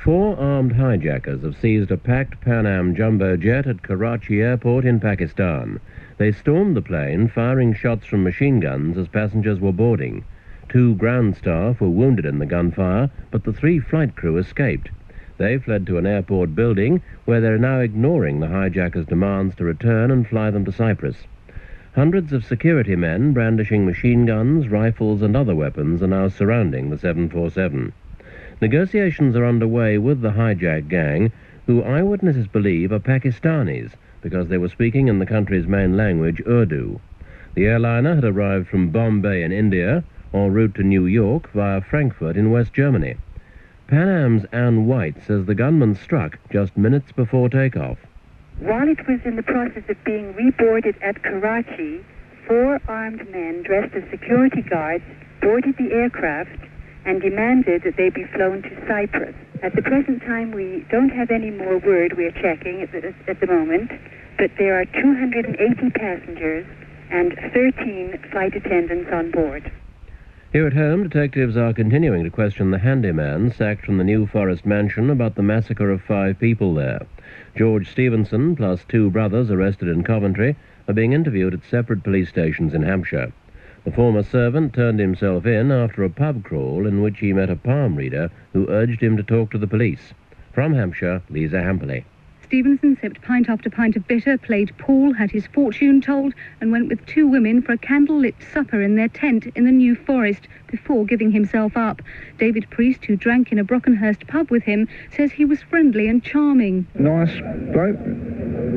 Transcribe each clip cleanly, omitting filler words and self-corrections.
4 armed hijackers have seized a packed Pan Am jumbo jet at Karachi airport in Pakistan. They stormed the plane, firing shots from machine guns as passengers were boarding. 2 ground staff were wounded in the gunfire, but the 3 flight crew escaped. They fled to an airport building where they're now ignoring the hijackers' demands to return and fly them to Cyprus. Hundreds of security men brandishing machine guns, rifles and other weapons are now surrounding the 747. Negotiations are underway with the hijack gang, who eyewitnesses believe are Pakistanis because they were speaking in the country's main language, Urdu. The airliner had arrived from Bombay in India, en route to New York via Frankfurt in West Germany. Pan Am's Ann White says the gunman struck just minutes before takeoff. While it was in the process of being reboarded at Karachi, 4 armed men dressed as security guards boarded the aircraft and demanded that they be flown to Cyprus. At the present time, we don't have any more word. We're checking at the moment, but there are 280 passengers and 13 flight attendants on board. Here at home, detectives are continuing to question the handyman sacked from the New Forest mansion about the massacre of 5 people there. George Stevenson, plus 2 brothers arrested in Coventry, are being interviewed at separate police stations in Hampshire. The former servant turned himself in after a pub crawl in which he met a palm reader who urged him to talk to the police. From Hampshire, Lisa Hamperley. Stevenson sipped pint after pint of bitter, played pool, had his fortune told, and went with 2 women for a candle-lit supper in their tent in the New Forest before giving himself up. David Priest, who drank in a Brockenhurst pub with him, says he was friendly and charming. Nice bloke,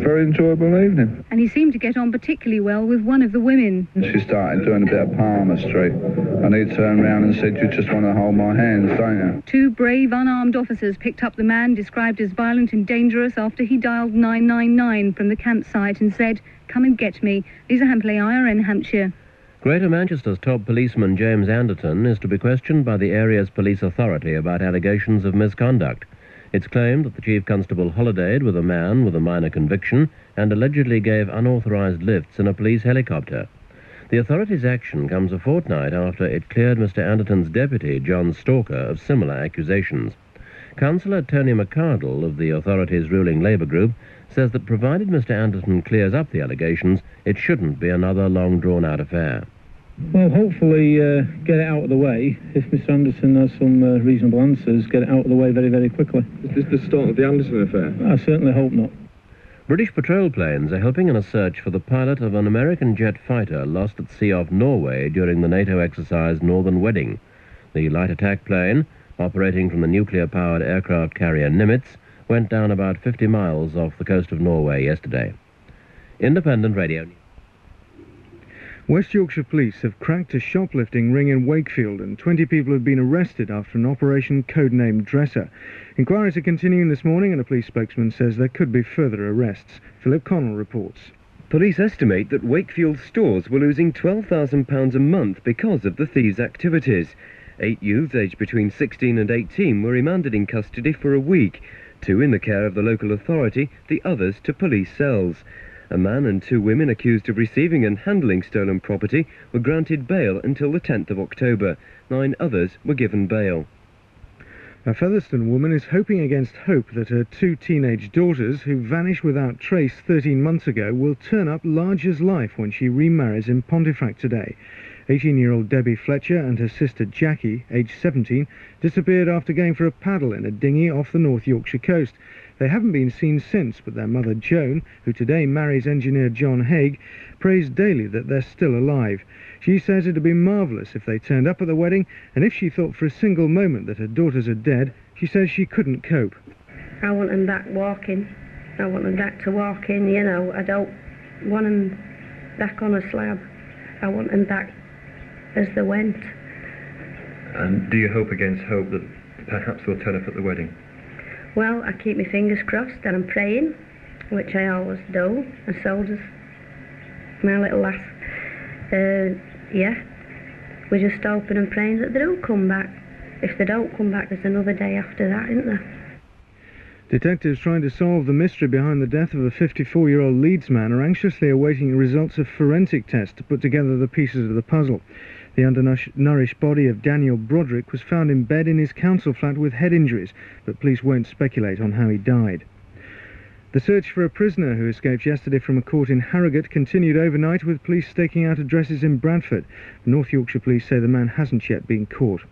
very enjoyable evening. And he seemed to get on particularly well with one of the women. She started doing a bit of palmistry, and he turned round and said, "You just want to hold my hands, don't you?" 2 brave, unarmed officers picked up the man described as violent and dangerous after he dialed 999 from the campsite and said, "Come and get me." Lisa Hamperley, IRN, Hampshire. Greater Manchester's top policeman James Anderton is to be questioned by the area's police authority about allegations of misconduct. It's claimed that the Chief Constable holidayed with a man with a minor conviction and allegedly gave unauthorised lifts in a police helicopter. The authorities' action comes a fortnight after it cleared Mr Anderton's deputy, John Stalker, of similar accusations. Councillor Tony McCardle of the authorities' ruling Labour group says that provided Mr Anderton clears up the allegations, it shouldn't be another long-drawn-out affair. Well, hopefully get it out of the way. If Mr Anderton has some reasonable answers, get it out of the way very, very quickly. Is this the start of the Anderton affair? I certainly hope not. British patrol planes are helping in a search for the pilot of an American jet fighter lost at sea off Norway during the NATO exercise Northern Wedding. The light attack plane, operating from the nuclear-powered aircraft carrier Nimitz, went down about 50 miles off the coast of Norway yesterday. Independent Radio. West Yorkshire Police have cracked a shoplifting ring in Wakefield and 20 people have been arrested after an operation codenamed Dresser. Inquiries are continuing this morning and a police spokesman says there could be further arrests. Philip Connell reports. Police estimate that Wakefield stores were losing £12,000 a month because of the thieves' activities. 8 youths aged between 16 and 18 were remanded in custody for a week, 2 in the care of the local authority, the others to police cells. A man and 2 women accused of receiving and handling stolen property were granted bail until the 10th of October. 9 others were given bail. A Featherstone woman is hoping against hope that her 2 teenage daughters, who vanished without trace 13 months ago, will turn up large as life when she remarries in Pontefract today. 18-year-old Debbie Fletcher and her sister Jackie, aged 17, disappeared after going for a paddle in a dinghy off the North Yorkshire coast. They haven't been seen since, but their mother Joan, who today marries engineer John Haig, prays daily that they're still alive. She says it'd be marvellous if they turned up at the wedding, and if she thought for a single moment that her daughters are dead, she says she couldn't cope. I want them back walking. I want them back to walk in, you know. I don't want them back on a slab. I want them back as they went. And do you hope against hope that perhaps they'll turn up at the wedding? Well, I keep my fingers crossed and I'm praying, which I always do, and so does my little lass. Yeah, we're just hoping and praying that they do come back. If they don't come back, there's another day after that, isn't there? Detectives trying to solve the mystery behind the death of a 54-year-old Leeds man are anxiously awaiting the results of forensic tests to put together the pieces of the puzzle. The undernourished body of Daniel Broderick was found in bed in his council flat with head injuries, but police won't speculate on how he died. The search for a prisoner who escaped yesterday from a court in Harrogate continued overnight, with police staking out addresses in Bradford. North Yorkshire police say the man hasn't yet been caught.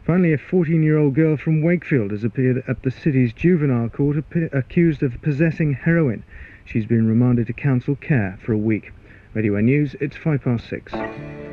Finally, a 14-year-old girl from Wakefield has appeared at the city's juvenile court accused of possessing heroin. She's been remanded to council care for a week. Radio One News, it's 6:05.